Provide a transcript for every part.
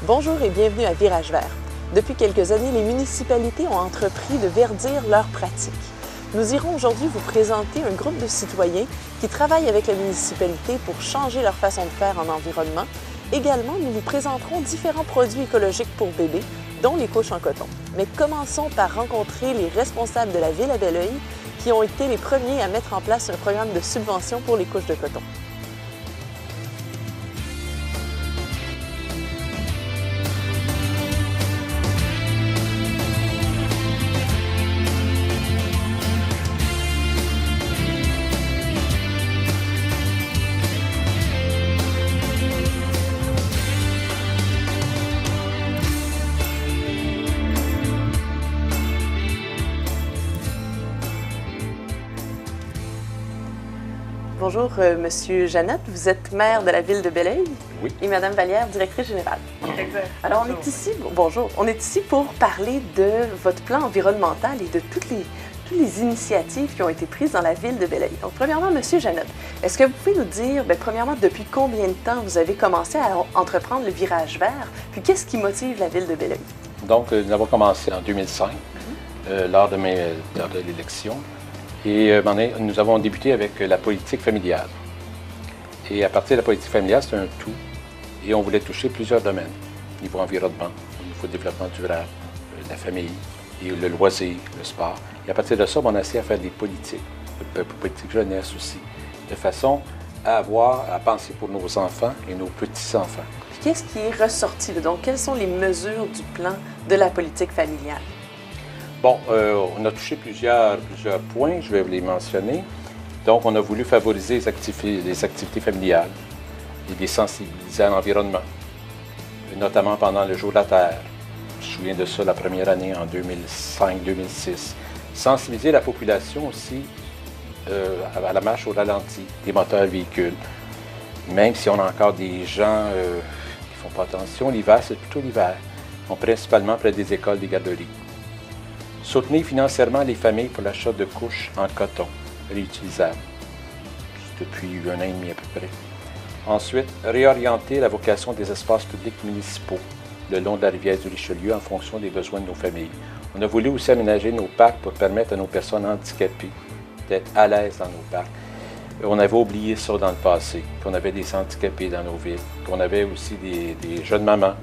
Bonjour et bienvenue à Virage Vert. Depuis quelques années, les municipalités ont entrepris de verdir leurs pratiques. Nous irons aujourd'hui vous présenter un groupe de citoyens qui travaillent avec la municipalité pour changer leur façon de faire en environnement. Également, nous vous présenterons différents produits écologiques pour bébés, dont les couches en coton. Mais commençons par rencontrer les responsables de la ville à Belleuil qui ont été les premiers à mettre en place un programme de subvention pour les couches de coton. Bonjour, Monsieur Janotte, vous êtes maire de la ville de Belleuil. Oui. Et Madame Vallière, directrice générale. Exact. Alors, on est ici, bonjour, on est ici pour parler de votre plan environnemental et de toutes les initiatives qui ont été prises dans la ville de Belleuil. Donc, premièrement, Monsieur Janotte, est-ce que vous pouvez nous dire, premièrement, depuis combien de temps vous avez commencé à entreprendre le virage vert, puis qu'est-ce qui motive la ville de Belleuil? Donc, nous avons commencé en 2005, lors de l'élection. Et nous avons débuté avec la politique familiale. Et à partir de la politique familiale, c'est un tout. Et on voulait toucher plusieurs domaines. Au niveau environnement, au niveau développement durable, la famille, et le loisir, le sport. Et à partir de ça, on a essayé à faire des politiques, politique jeunesse aussi, de façon à penser pour nos enfants et nos petits-enfants. Qu'est-ce qui est ressorti là? Donc, quelles sont les mesures du plan de la politique familiale? Bon, on a touché plusieurs points, je vais vous les mentionner. Donc, on a voulu favoriser les activités familiales et les sensibiliser à l'environnement, notamment pendant le Jour de la Terre. Je me souviens de ça la première année en 2005-2006. Sensibiliser la population aussi à la marche au ralenti des moteurs véhicules. Même si on a encore des gens qui ne font pas attention, l'hiver, c'est plutôt l'hiver. Principalement près des écoles, des garderies. Soutenir financièrement les familles pour l'achat de couches en coton réutilisables, depuis 1 an et demi à peu près. Ensuite, réorienter la vocation des espaces publics municipaux le long de la rivière du Richelieu en fonction des besoins de nos familles. On a voulu aussi aménager nos parcs pour permettre à nos personnes handicapées d'être à l'aise dans nos parcs. On avait oublié ça dans le passé, qu'on avait des handicapés dans nos villes, qu'on avait aussi des jeunes mamans,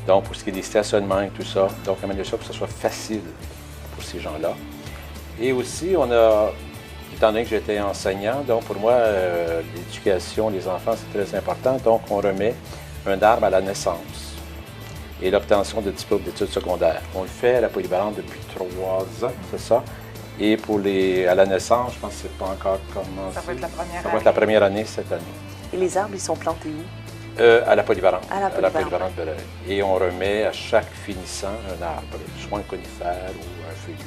donc pour ce qui est des stationnements et tout ça. Donc, améliorer ça pour que ce soit facile pour ces gens-là. Et aussi, étant donné que j'étais enseignant, donc pour moi, l'éducation, les enfants, c'est très important. Donc, on remet un arbre à la naissance et l'obtention de diplôme d'études secondaires. On le fait à la polyvalente depuis 3 ans, c'est ça. Et à la naissance, je pense que c'est pas encore commencé. Ça va être la première année. Ça va être la première année cette année. Et les arbres, ils sont plantés où? À la polyvalente. À la polyvalente de Belleuil. Et on remet à chaque finissant un arbre, soit un conifère ou un feuillu.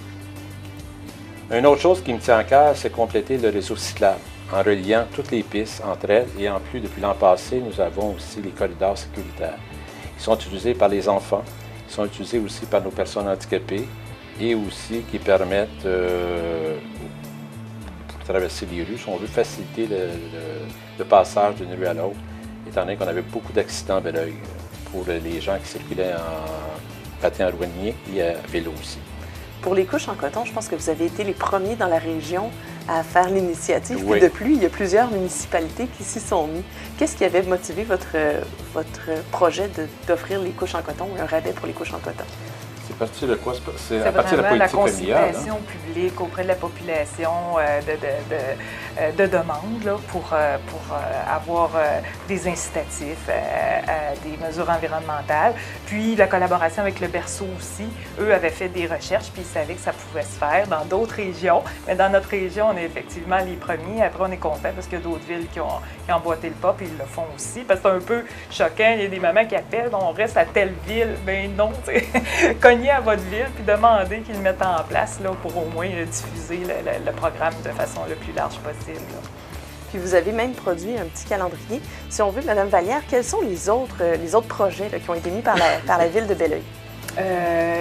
Une autre chose qui me tient à cœur, c'est compléter le réseau cyclable en reliant toutes les pistes entre elles. Et en plus, depuis l'an passé, nous avons aussi les corridors sécuritaires. Ils sont utilisés par les enfants, ils sont utilisés aussi par nos personnes handicapées et aussi qui permettent de traverser les rues. Si on veut faciliter le passage d'une rue à l'autre, étant donné qu'on avait beaucoup d'accidents à Belleuil pour les gens qui circulaient en patin à rouanier et à vélo aussi. Pour les couches en coton, je pense que vous avez été les premiers dans la région à faire l'initiative. Oui. Puis depuis, il y a plusieurs municipalités qui s'y sont mis. Qu'est-ce qui avait motivé votre projet d'offrir les couches en coton ou un rabais pour les couches en coton? C'est parti de quoi? C'est C'est à partir de la vraiment la politique familiale. consultation publique auprès de la population de demandes là, pour avoir des incitatifs, des mesures environnementales. Puis la collaboration avec le Berceau aussi. Eux avaient fait des recherches puis ils savaient que ça pouvait se faire dans d'autres régions. Mais dans notre région, on est effectivement les premiers. Après, on est content parce qu'il y a d'autres villes qui ont emboîté le pas puis ils le font aussi. Parce que c'est un peu choquant. Il y a des mamans qui appellent, on reste à telle ville. Ben non, tu sais. Cognez à votre ville puis demandez qu'ils le mettent en place là, pour au moins diffuser le programme de façon le plus large possible. Là. Puis vous avez même produit un petit calendrier. Si on veut, Mme Vallière, quels sont les autres projets là, qui ont été mis par la ville de Belleuil?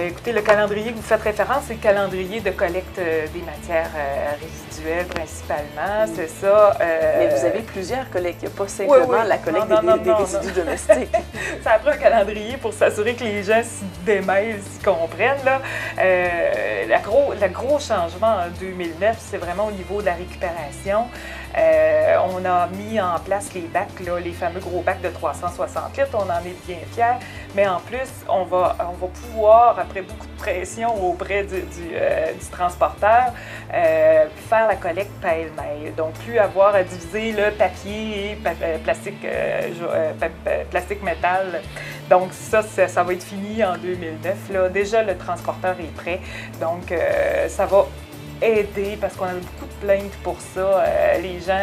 Écoutez, le calendrier que vous faites référence, c'est le calendrier de collecte des matières résiduelles principalement, c'est ça. Mais vous avez plusieurs collectes, il n'y a pas simplement la collecte des résidus domestiques. Ça a pris un calendrier pour s'assurer que les gens s'y démêlent, s'y comprennent. Là. Le gros changement en 2009, c'est vraiment au niveau de la récupération. On a mis en place les bacs, là, les fameux gros bacs de 360 litres, on en est bien fiers, mais en plus, on va pouvoir, après beaucoup de pression auprès du transporteur, faire la collecte pêle-mêle. Donc, plus avoir à diviser le papier et plastique métal. Donc, ça va être fini en 2009. Là. Déjà, le transporteur est prêt, donc ça va aider parce qu'on a beaucoup de plaintes pour ça. Les gens...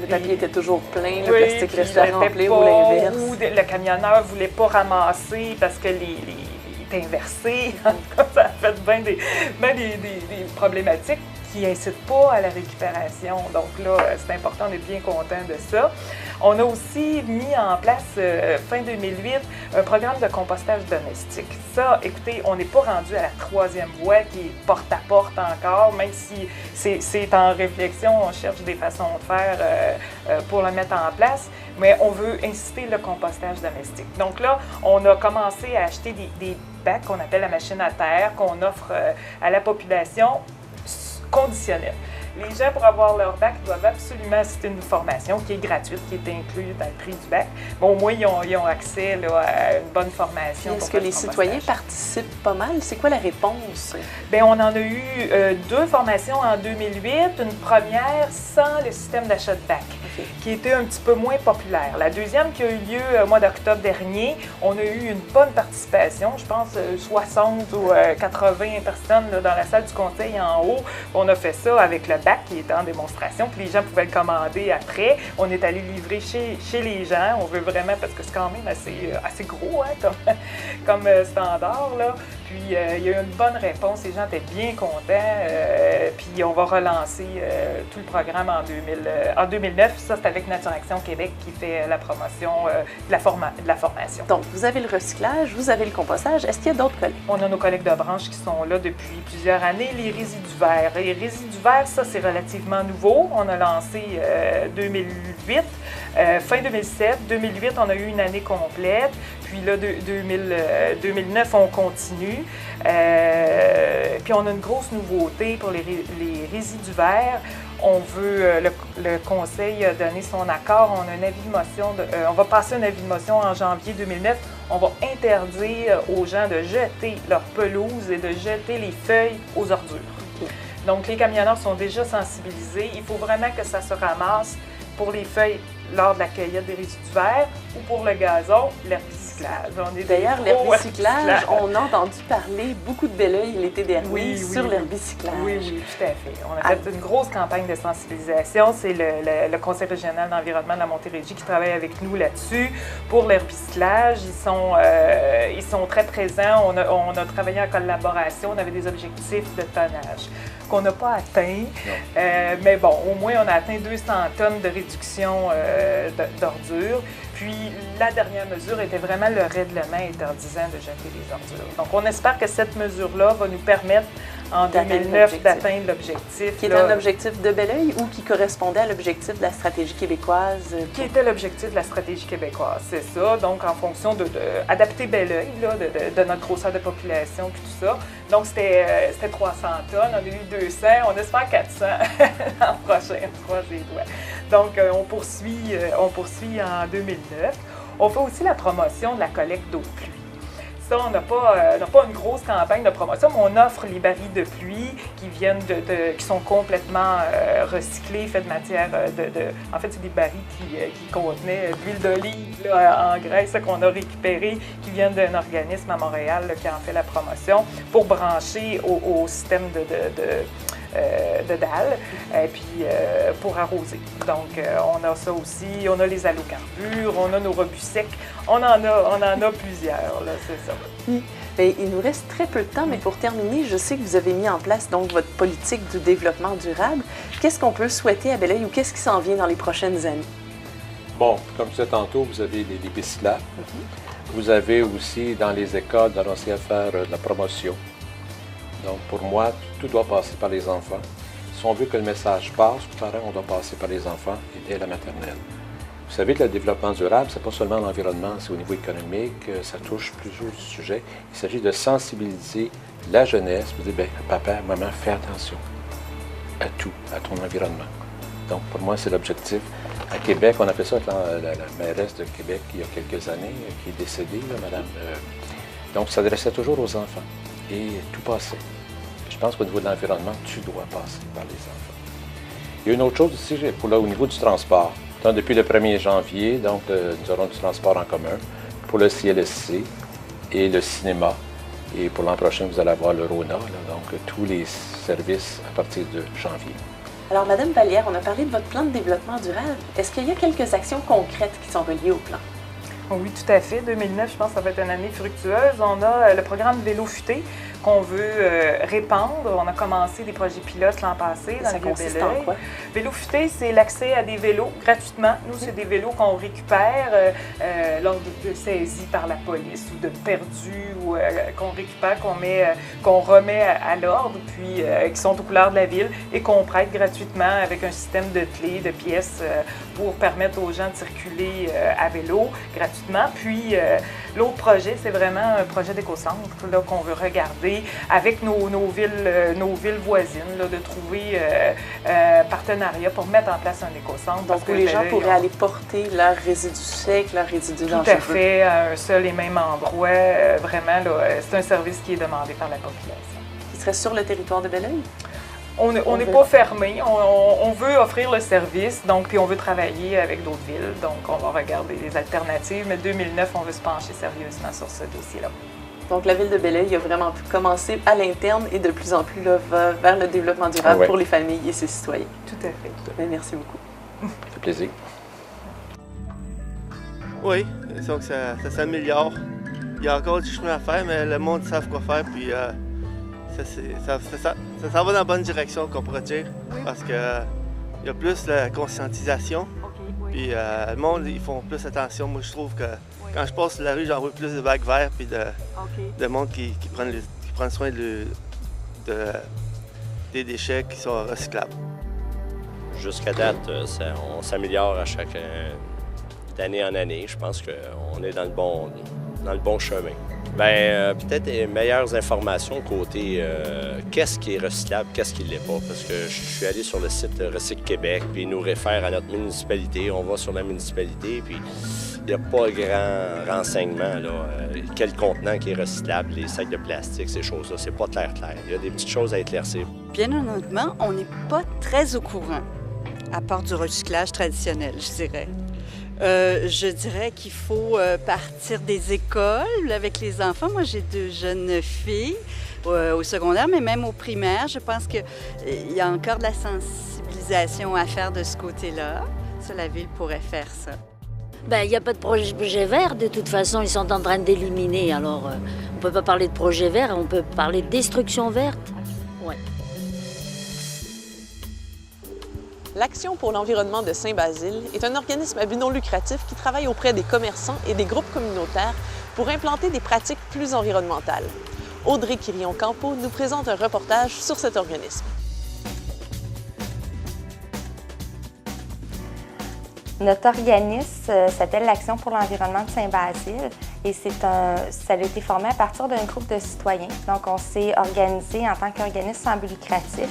le papier était toujours plein, le plastique restait rempli ou l'inverse. Ou le camionneur ne voulait pas ramasser parce que il était inversé. En tout cas, ça a fait bien des problématiques qui n'incitent pas à la récupération. Donc là, c'est important d'être bien content de ça. On a aussi mis en place, fin 2008, un programme de compostage domestique. Ça, écoutez, on n'est pas rendu à la 3e voie qui est porte-à-porte encore, même si c'est en réflexion, on cherche des façons de faire pour le mettre en place, mais on veut inciter le compostage domestique. Donc là, on a commencé à acheter des bacs qu'on appelle la machine à terre, qu'on offre à la population conditionnelle. Les gens, pour avoir leur bac, doivent absolument assister à une formation qui est gratuite, qui est inclue dans le prix du bac. Bon, au moins, ils ont accès là, à une bonne formation. Est-ce que les citoyens participent pas mal? C'est quoi la réponse? Bien, on en a eu 2 formations en 2008. Une première sans le système d'achat de bac, qui était un petit peu moins populaire. La deuxième qui a eu lieu au mois d'octobre dernier, on a eu une bonne participation, je pense 60 ou 80 personnes là, dans la salle du conseil en haut. On a fait ça avec le bac qui était en démonstration, puis les gens pouvaient le commander après. On est allé livrer chez les gens. On veut vraiment, parce que c'est quand même assez gros hein, comme standard. Là. Puis il y a eu une bonne réponse. Les gens étaient bien contents. Puis on va relancer tout le programme en 2009. Ça, c'est avec Nature Action Québec qui fait la promotion de la formation. Donc, vous avez le recyclage, vous avez le compostage. Est-ce qu'il y a d'autres collègues? On a nos collègues de branche qui sont là depuis plusieurs années. Les résidus verts. Les résidus verts, ça, c'est relativement nouveau. On a lancé 2008. Fin 2007, 2008, on a eu une année complète. Puis là, 2009, on continue. Puis on a une grosse nouveauté pour les résidus verts. On veut, le Conseil a donné son accord. On a un avis de motion. On va passer un avis de motion en janvier 2009. On va interdire aux gens de jeter leur pelouse et de jeter les feuilles aux ordures. Okay. Donc, les camionneurs sont déjà sensibilisés. Il faut vraiment que ça se ramasse pour les feuilles lors de la cueillette des résidus verts ou pour le gazon, l'herbicyclage. D'ailleurs, l'herbicyclage, on a entendu parler beaucoup de bel oeil l'été dernier sur l'herbicyclage. Oui, tout à fait. On a fait une grosse campagne de sensibilisation. C'est le Conseil régional d'environnement de la Montérégie qui travaille avec nous là-dessus pour l'herbicyclage. Ils sont très présents. On a travaillé en collaboration. On avait des objectifs de tonnage qu'on n'a pas atteint. Mais bon, au moins, on a atteint 200 tonnes de réduction d'ordures. Puis, la dernière mesure était vraiment le règlement interdisant de jeter les ordures. Donc, on espère que cette mesure-là va nous permettre, en 2009, d'atteindre l'objectif. Qui est un objectif de bel oeil ou qui correspondait à l'objectif de la stratégie québécoise? Qui était l'objectif de la stratégie québécoise, c'est ça. Donc, en fonction d'adapter bel oeil, de notre grosseur de population, puis tout ça. Donc, c'était 300 tonnes. On a eu 200. On espère 400 l'an prochain. On croise les doigts. Donc, on poursuit en 2009. On fait aussi la promotion de la collecte d'eau de pluie. Ça, on n'a pas une grosse campagne de promotion, mais on offre les barils de pluie qui sont complètement recyclés, faits de matière En fait, c'est des barils qui contenaient de l'huile d'olive en Grèce qu'on a récupéré, qui viennent d'un organisme à Montréal là, qui en fait la promotion pour brancher au système de dalles, et puis pour arroser. Donc, on a ça aussi. On a les allocarbures, on a nos rebuts secs. On en a plusieurs, là, c'est ça. Oui. Bien, il nous reste très peu de temps, mais pour terminer, je sais que vous avez mis en place donc votre politique du développement durable. Qu'est-ce qu'on peut souhaiter à bel oeil ou qu'est-ce qui s'en vient dans les prochaines années? Bon, comme je disais tantôt, vous avez les bicyclables. Vous avez aussi dans les écoles commencé à faire de la promotion. Donc pour moi, tout doit passer par les enfants. Si on veut que le message passe aux parents, on doit passer par les enfants et dès la maternelle. Vous savez que le développement durable, ce n'est pas seulement l'environnement, c'est au niveau économique, ça touche plusieurs sujets. Il s'agit de sensibiliser la jeunesse, vous dire, bien, papa, maman, fais attention à tout, à ton environnement. Donc pour moi, c'est l'objectif. À Québec, on a fait ça avec la mairesse de Québec il y a quelques années, qui est décédée, là, madame. Donc, ça s'adressait toujours aux enfants et tout passait. Je pense qu'au niveau de l'environnement, tu dois passer par les enfants. Il y a une autre chose aussi au niveau du transport. Donc, depuis le 1er janvier, donc, nous aurons du transport en commun pour le CLSC et le cinéma. Et pour l'an prochain, vous allez avoir le RONA, là, donc tous les services à partir de janvier. Alors, Madame Vallière, on a parlé de votre plan de développement durable. Est-ce qu'il y a quelques actions concrètes qui sont reliées au plan? Oui, tout à fait. 2009, je pense que ça va être une année fructueuse. On a le programme Vélo futé qu'on veut répandre. On a commencé des projets pilotes l'an passé dans les consiste en quoi? Vélo futé, c'est l'accès à des vélos gratuitement. Nous, c'est des vélos qu'on récupère lors de saisies par la police ou de perdus ou qu'on récupère, qu'on remet à l'ordre, puis qui sont aux couleurs de la ville et qu'on prête gratuitement avec un système de clés, de pièces pour permettre aux gens de circuler à vélo gratuitement. Puis l'autre projet, c'est vraiment un projet d'éco-centre qu'on veut regarder avec nos villes voisines, là, de trouver un partenariat pour mettre en place un éco-centre. Donc, où les gens pourraient aller porter leurs résidus secs, leurs résidus dangereux. Tout à fait, à un seul et même endroit. Vraiment, c'est un service qui est demandé par la population. Qui serait sur le territoire de Belleuil? On n'est pas fermé. On veut offrir le service, donc, puis on veut travailler avec d'autres villes. Donc, on va regarder les alternatives. Mais 2009, on veut se pencher sérieusement sur ce dossier-là. Donc, la Ville de Belleuil a vraiment pu commencer à l'interne et de plus en plus là, va vers le développement durable pour les familles et ses citoyens. Tout à fait. Bien, merci beaucoup. Ça fait plaisir. Oui, donc ça s'améliore. Il y a encore du chemin à faire, mais le monde sait quoi faire, puis ça va dans la bonne direction, qu'on pourrait dire, parce qu'il y a plus de conscientisation. Puis le monde, ils font plus attention. Moi, je trouve que quand je passe sur la rue, j'en vois plus de bacs verts puis de monde qui prennent soin des déchets qui sont recyclables. Jusqu'à date, on s'améliore à chaque d'année en année. Je pense qu'on est dans le bon chemin. Bien, peut-être des meilleures informations côté qu'est-ce qui est recyclable, qu'est-ce qui ne l'est pas. Parce que je suis allé sur le site Recycle Québec, puis ils nous réfèrent à notre municipalité. On va sur la municipalité, puis il n'y a pas grand renseignement, là. Quel contenant qui est recyclable, les sacs de plastique, ces choses-là, c'est pas clair. Il y a des petites choses à éclaircir. Bien honnêtement, on n'est pas très au courant, à part du recyclage traditionnel, je dirais. Je dirais qu'il faut partir des écoles avec les enfants. Moi, j'ai 2 jeunes filles au secondaire, mais même au primaire. Je pense qu'il y a encore de la sensibilisation à faire de ce côté-là. Ça, la Ville pourrait faire ça. Bien, il n'y a pas de projet vert. De toute façon, ils sont en train d'éliminer. Alors, on ne peut pas parler de projet vert, on peut parler de destruction verte. Ouais. L'Action pour l'environnement de Saint-Basile est un organisme à but non lucratif qui travaille auprès des commerçants et des groupes communautaires pour implanter des pratiques plus environnementales. Audrey Quirion-Campo nous présente un reportage sur cet organisme. Notre organisme s'appelle l'Action pour l'environnement de Saint-Basile et ça a été formé à partir d'un groupe de citoyens. Donc, on s'est organisé en tant qu'organisme sans but lucratif.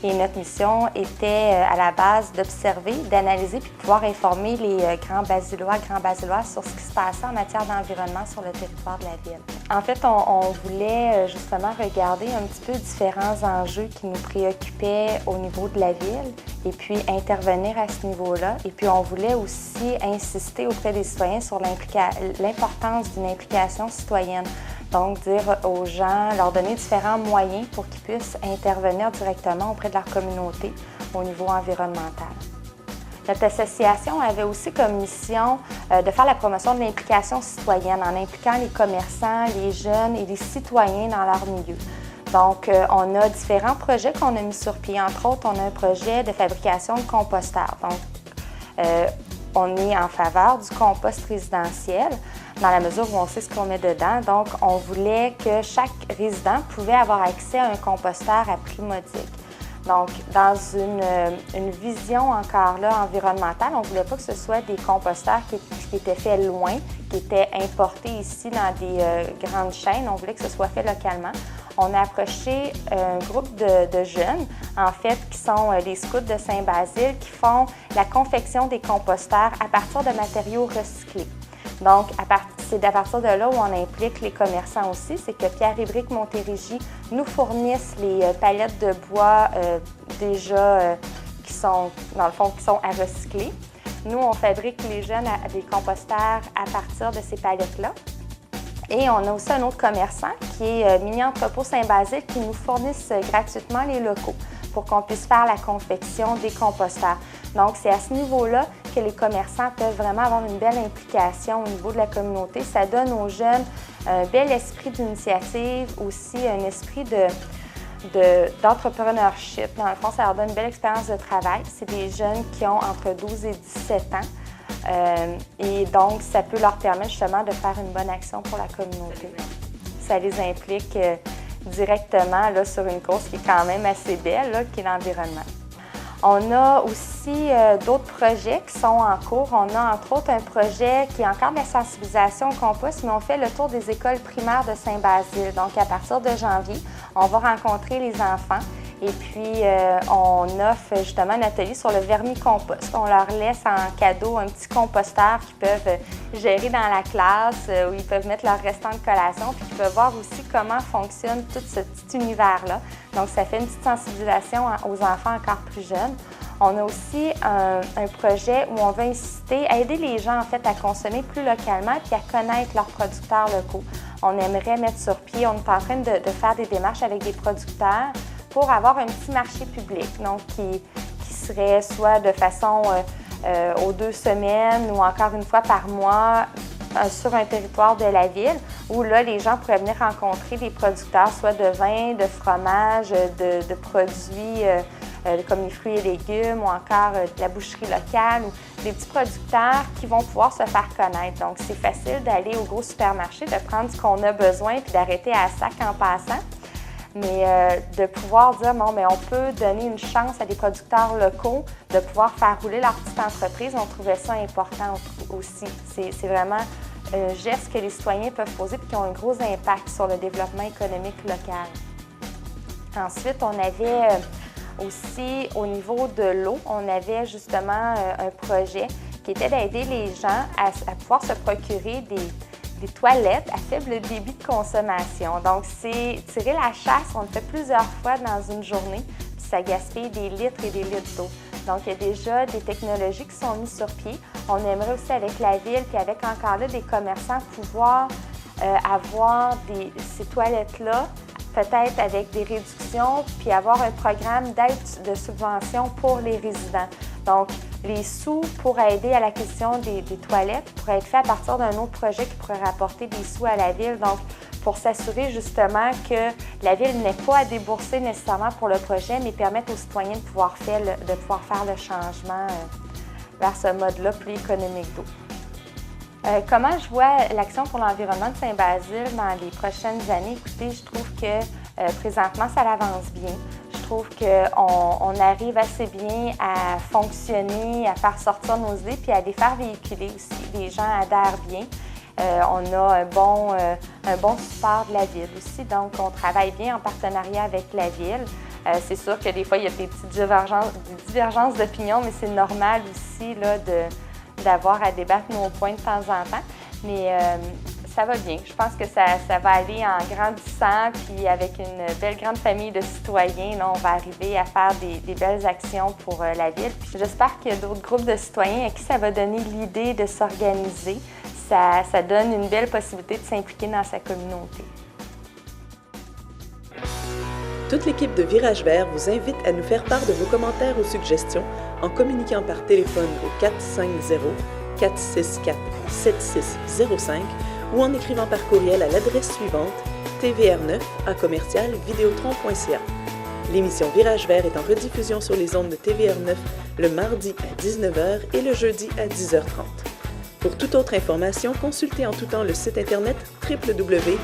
Et notre mission était à la base d'observer, d'analyser puis de pouvoir informer les grands basilloises sur ce qui se passait en matière d'environnement sur le territoire de la ville. En fait, on voulait justement regarder un petit peu différents enjeux qui nous préoccupaient au niveau de la ville et puis intervenir à ce niveau-là. Et puis on voulait aussi insister auprès des citoyens sur l'importance d'une implication citoyenne. Donc, dire aux gens, leur donner différents moyens pour qu'ils puissent intervenir directement auprès de leur communauté au niveau environnemental. Notre association avait aussi comme mission de faire la promotion de l'implication citoyenne en impliquant les commerçants, les jeunes et les citoyens dans leur milieu. Donc, on a différents projets qu'on a mis sur pied. Entre autres, on a un projet de fabrication de composteurs. Donc, on est en faveur du compost résidentiel, dans la mesure où on sait ce qu'on met dedans. Donc, on voulait que chaque résident pouvait avoir accès à un composteur à prix modique. Donc, dans une vision encore là environnementale, on ne voulait pas que ce soit des composteurs qui étaient faits loin, qui étaient importés ici dans des grandes chaînes. On voulait que ce soit fait localement. On a approché un groupe de jeunes, en fait, qui sont les scouts de Saint-Basile, qui font la confection des composteurs à partir de matériaux recyclés. Donc, c'est à partir de là où on implique les commerçants aussi, c'est que Pierre et Brique Montérégie nous fournissent les palettes de bois qui sont, dans le fond, qui sont à recycler. Nous, on fabrique les jeunes des composteurs à partir de ces palettes-là. Et on a aussi un autre commerçant qui est Mini Entrepôt Saint-Basile qui nous fournissent gratuitement les locaux pour qu'on puisse faire la confection des composteurs. Donc, c'est à ce niveau-là que les commerçants peuvent vraiment avoir une belle implication au niveau de la communauté. Ça donne aux jeunes un bel esprit d'initiative, aussi un esprit d'entrepreneurship. Dans le fond, ça leur donne une belle expérience de travail. C'est des jeunes qui ont entre 12 et 17 ans. Et donc, ça peut leur permettre justement de faire une bonne action pour la communauté. Ça les implique directement là, sur une cause qui est quand même assez belle, là, qui est l'environnement. On a aussi d'autres projets qui sont en cours. On a entre autres un projet qui est encore de la sensibilisation au compost, mais on fait le tour des écoles primaires de Saint-Basile. Donc, à partir de janvier, on va rencontrer les enfants et puis on offre justement un atelier sur le vermicompost. On leur laisse en cadeau un petit composteur qu'ils peuvent gérer dans la classe, où ils peuvent mettre leur restant de collation, puis ils peuvent voir aussi comment fonctionne tout ce petit univers-là. Donc, ça fait une petite sensibilisation aux enfants encore plus jeunes. On a aussi un projet où on veut inciter à aider les gens en fait à consommer plus localement puis à connaître leurs producteurs locaux. On aimerait mettre sur pied, on est en train de faire des démarches avec des producteurs pour avoir un petit marché public, donc qui serait soit de façon aux 2 semaines ou encore une fois par mois sur un territoire de la ville, où là, les gens pourraient venir rencontrer des producteurs, soit de vin, de fromage, de produits comme les fruits et légumes ou encore de la boucherie locale ou des petits producteurs qui vont pouvoir se faire connaître. Donc, c'est facile d'aller au gros supermarché, de prendre ce qu'on a besoin puis d'arrêter à sac en passant. Mais de pouvoir dire, bon, mais on peut donner une chance à des producteurs locaux de pouvoir faire rouler leur petite entreprise, on trouvait ça important aussi. C'est vraiment un geste que les citoyens peuvent poser et qui ont un gros impact sur le développement économique local. Ensuite, on avait aussi, au niveau de l'eau, on avait justement un projet qui était d'aider les gens à pouvoir se procurer des toilettes à faible débit de consommation. Donc, c'est tirer la chasse, on le fait plusieurs fois dans une journée, puis ça gaspille des litres et des litres d'eau. Donc, il y a déjà des technologies qui sont mises sur pied. On aimerait aussi avec la ville, puis avec encore là des commerçants, pouvoir avoir ces toilettes-là, peut-être avec des réductions, puis avoir un programme d'aide de subvention pour les résidents. Donc, les sous pour aider à l'acquisition des toilettes pourraient être faits à partir d'un autre projet qui pourrait rapporter des sous à la ville. Donc, pour s'assurer justement que la ville n'ait pas à débourser nécessairement pour le projet, mais permettre aux citoyens de pouvoir faire le changement vers ce mode-là plus économique d'eau. Comment je vois l'Action pour l'environnement de Saint-Basile dans les prochaines années? Écoutez, je trouve que présentement, ça avance bien. Je trouve qu'on arrive assez bien à fonctionner, à faire sortir nos idées, puis à les faire véhiculer aussi. Les gens adhèrent bien. On a un bon support de la ville aussi, donc on travaille bien en partenariat avec la ville. C'est sûr que des fois, il y a des petites divergences d'opinion, mais c'est normal aussi là, d'avoir à débattre nos points de temps en temps. Mais ça va bien. Je pense que ça va aller en grandissant, puis avec une belle grande famille de citoyens, là, on va arriver à faire des belles actions pour la ville. Puis j'espère qu'il y a d'autres groupes de citoyens à qui ça va donner l'idée de s'organiser. Ça donne une belle possibilité de s'impliquer dans sa communauté. Toute l'équipe de Virage Vert vous invite à nous faire part de vos commentaires ou suggestions en communiquant par téléphone au 450-464-7605 ou en écrivant par courriel à l'adresse suivante tvr9@videotron.ca. L'émission Virage Vert est en rediffusion sur les ondes de TVR9 le mardi à 19h et le jeudi à 10h30. Pour toute autre information, consultez en tout temps le site internet www.tvr9.org.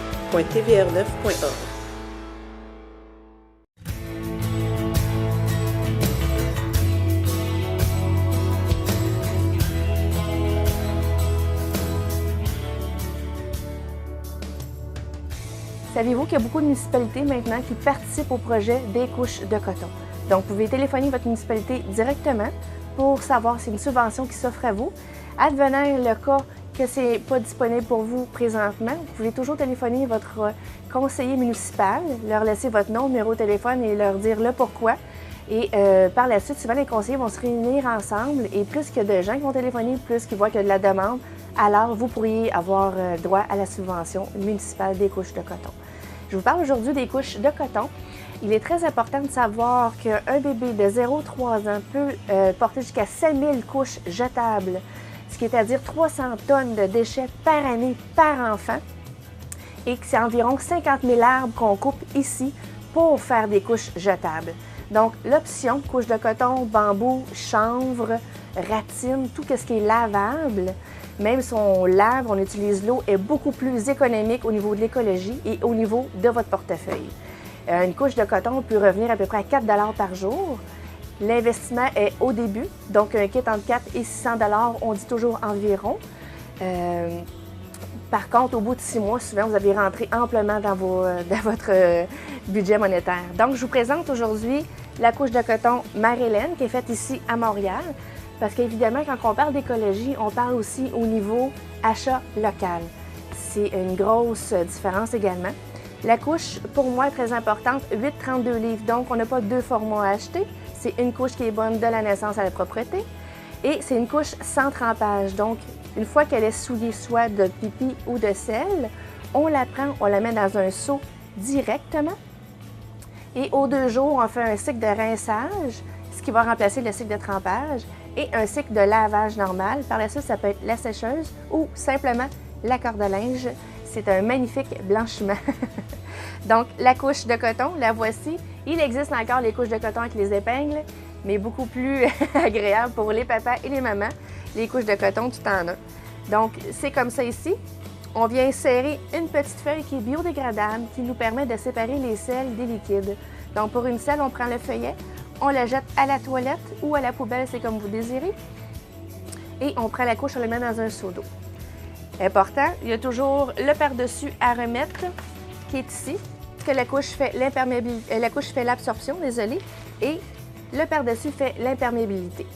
Savez-vous qu'il y a beaucoup de municipalités maintenant qui participent au projet des couches de coton? Donc, vous pouvez téléphoner votre municipalité directement pour savoir si c'est une subvention qui s'offre à vous. Advenant le cas que ce n'est pas disponible pour vous présentement, vous pouvez toujours téléphoner votre conseiller municipal, leur laisser votre nom, numéro de téléphone et leur dire le pourquoi. Et par la suite, souvent, les conseillers vont se réunir ensemble et plus qu'il y a de gens qui vont téléphoner, plus qu'ils voient qu'il y a de la demande, alors vous pourriez avoir droit à la subvention municipale des couches de coton. Je vous parle aujourd'hui des couches de coton. Il est très important de savoir qu'un bébé de 0-3 ans peut porter jusqu'à 5000 couches jetables, ce qui est à dire 300 tonnes de déchets par année par enfant, et que c'est environ 50 000 arbres qu'on coupe ici pour faire des couches jetables. Donc, l'option couche de coton, bambou, chanvre, ratine, tout ce qui est lavable, même si on lave, on utilise l'eau, est beaucoup plus économique au niveau de l'écologie et au niveau de votre portefeuille. Une couche de coton peut revenir à peu près à 4 $ par jour. L'investissement est au début, donc un kit entre 4 et 600 $, on dit toujours environ. Par contre, au bout de 6 mois, souvent, vous avez rentré amplement dans votre budget monétaire. Donc, je vous présente aujourd'hui la couche de coton Mère-Hélène qui est faite ici à Montréal. Parce qu'évidemment, quand on parle d'écologie, on parle aussi au niveau achat local. C'est une grosse différence également. La couche, pour moi, est très importante, 8,32 livres. Donc, on n'a pas deux formats à acheter. C'est une couche qui est bonne de la naissance à la propreté. Et c'est une couche sans trempage. Donc, une fois qu'elle est souillée soit de pipi ou de sel, on la prend, on la met dans un seau directement. Et aux 2 jours, on fait un cycle de rinçage, ce qui va remplacer le cycle de trempage, et un cycle de lavage normal. Par la suite, ça peut être la sécheuse ou simplement la corde à linge. C'est un magnifique blanchiment. Donc, la couche de coton, la voici. Il existe encore les couches de coton avec les épingles, mais beaucoup plus agréable pour les papas et les mamans. Les couches de coton, tout en un. Donc, c'est comme ça ici. On vient insérer une petite feuille qui est biodégradable, qui nous permet de séparer les sels des liquides. Donc, pour une selle, on prend le feuillet, on la jette à la toilette ou à la poubelle, c'est comme vous désirez. Et on prend la couche, on la met dans un seau d'eau. Important, il y a toujours le par-dessus à remettre, qui est ici, que la couche fait l'absorption, et le par-dessus fait l'imperméabilité.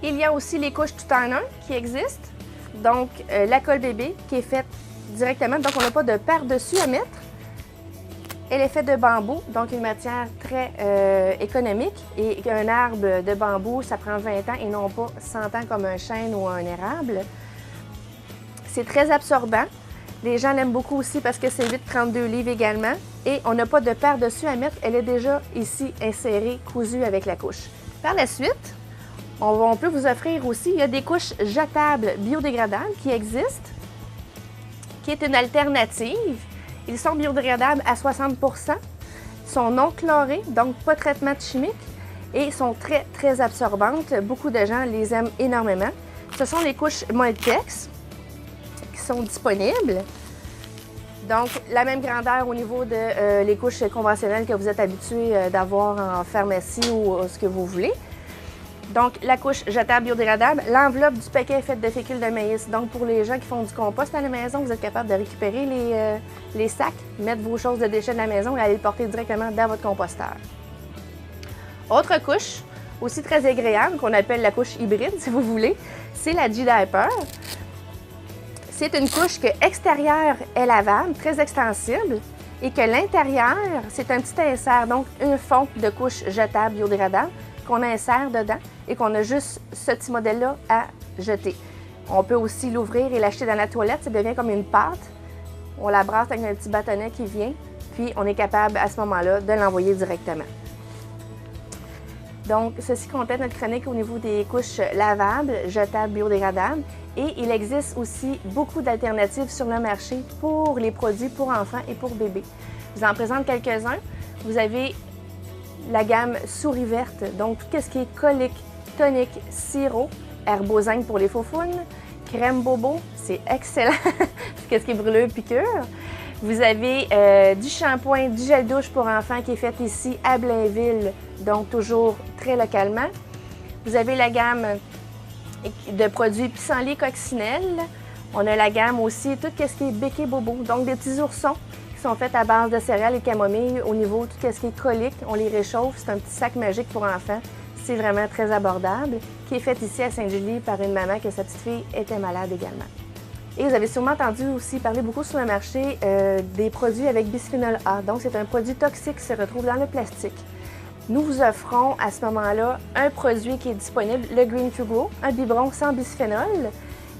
Il y a aussi les couches tout en un qui existent. Donc, la colle bébé qui est faite directement, donc on n'a pas de par-dessus à mettre. Elle est faite de bambou, donc une matière très économique. Et un arbre de bambou, ça prend 20 ans et non pas 100 ans comme un chêne ou un érable. C'est très absorbant. Les gens l'aiment beaucoup aussi parce que c'est 8,32 livres également. Et on n'a pas de par-dessus à mettre. Elle est déjà ici insérée, cousue avec la couche. Par la suite, on peut vous offrir aussi, il y a des couches jetables biodégradables qui existent, qui est une alternative. Ils sont biodégradables à 60 %, sont non chlorés, donc pas de traitement chimique, et sont très, très absorbantes. Beaucoup de gens les aiment énormément. Ce sont les couches Moltex qui sont disponibles. Donc, la même grandeur au niveau de les couches conventionnelles que vous êtes habitués d'avoir en pharmacie ou ce que vous voulez. Donc, la couche jetable biodégradable, l'enveloppe du paquet est faite de fécule de maïs. Donc, pour les gens qui font du compost à la maison, vous êtes capable de récupérer les sacs, mettre vos choses de déchets de la maison et aller le porter directement dans votre composteur. Autre couche, aussi très agréable, qu'on appelle la couche hybride, si vous voulez, c'est la G-Diaper. C'est une couche que extérieure est lavable, très extensible, et que l'intérieur, c'est un petit insert, donc un fond de couche jetable biodégradable qu'on insère dedans et qu'on a juste ce petit modèle-là à jeter. On peut aussi l'ouvrir et l'acheter dans la toilette, ça devient comme une pâte. On la brasse avec un petit bâtonnet qui vient, puis on est capable à ce moment-là de l'envoyer directement. Donc, ceci complète notre chronique au niveau des couches lavables, jetables, biodégradables. Et il existe aussi beaucoup d'alternatives sur le marché pour les produits pour enfants et pour bébés. Je vous en présente quelques-uns. Vous avez la gamme Souris verte, donc tout ce qui est colique, tonique, sirop, Herbozane pour les faufounes, crème bobo, c'est excellent, c'est ce qui est brûleux piqûre. Vous avez du shampoing, du gel douche pour enfants qui est fait ici à Blainville, donc toujours très localement. Vous avez la gamme de produits pissenlit coccinelle. On a la gamme aussi, tout ce qui est béquet bobo, donc des petits oursons qui sont faits à base de céréales et camomille. Au niveau tout ce qui est colique, on les réchauffe. C'est un petit sac magique pour enfants. C'est vraiment très abordable, qui est fait ici à Sainte-Julie par une maman que sa petite fille était malade également. Et vous avez sûrement entendu aussi parler beaucoup sur le marché des produits avec bisphénol A. Donc, c'est un produit toxique qui se retrouve dans le plastique. Nous vous offrons à ce moment-là un produit qui est disponible, le Green to Grow, un biberon sans bisphénol.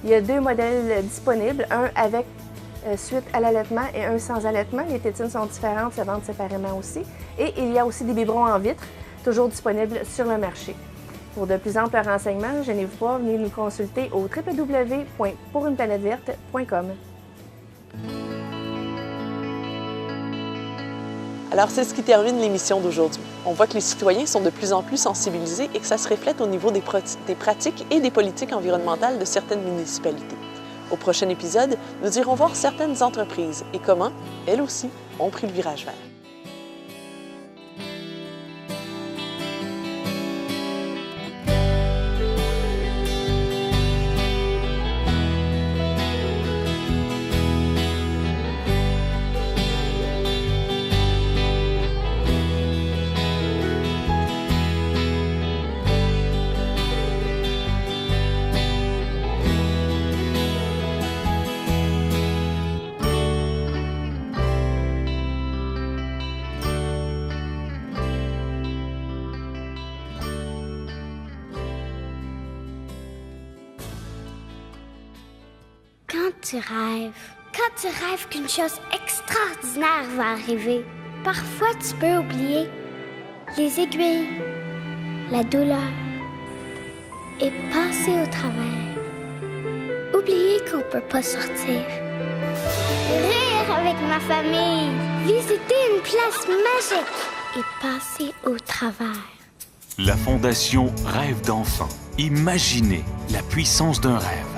Il y a 2 modèles disponibles, un avec suite à l'allaitement et un sans allaitement. Les tétines sont différentes, se vendent séparément aussi. Et il y a aussi des biberons en vitre, toujours disponibles sur le marché. Pour de plus amples renseignements, gênez-vous pas, venez nous consulter au www.pouruneplanèteverte.com. Alors, c'est ce qui termine l'émission d'aujourd'hui. On voit que les citoyens sont de plus en plus sensibilisés et que ça se reflète au niveau des pratiques et des politiques environnementales de certaines municipalités. Au prochain épisode, nous irons voir certaines entreprises et comment, elles aussi, ont pris le virage vert. Quand tu rêves qu'une chose extraordinaire va arriver, parfois tu peux oublier les aiguilles, la douleur et passer au travers. Oublier qu'on peut pas sortir. Rire avec ma famille, visiter une place magique et passer au travers. La Fondation Rêve d'enfant. Imaginez la puissance d'un rêve.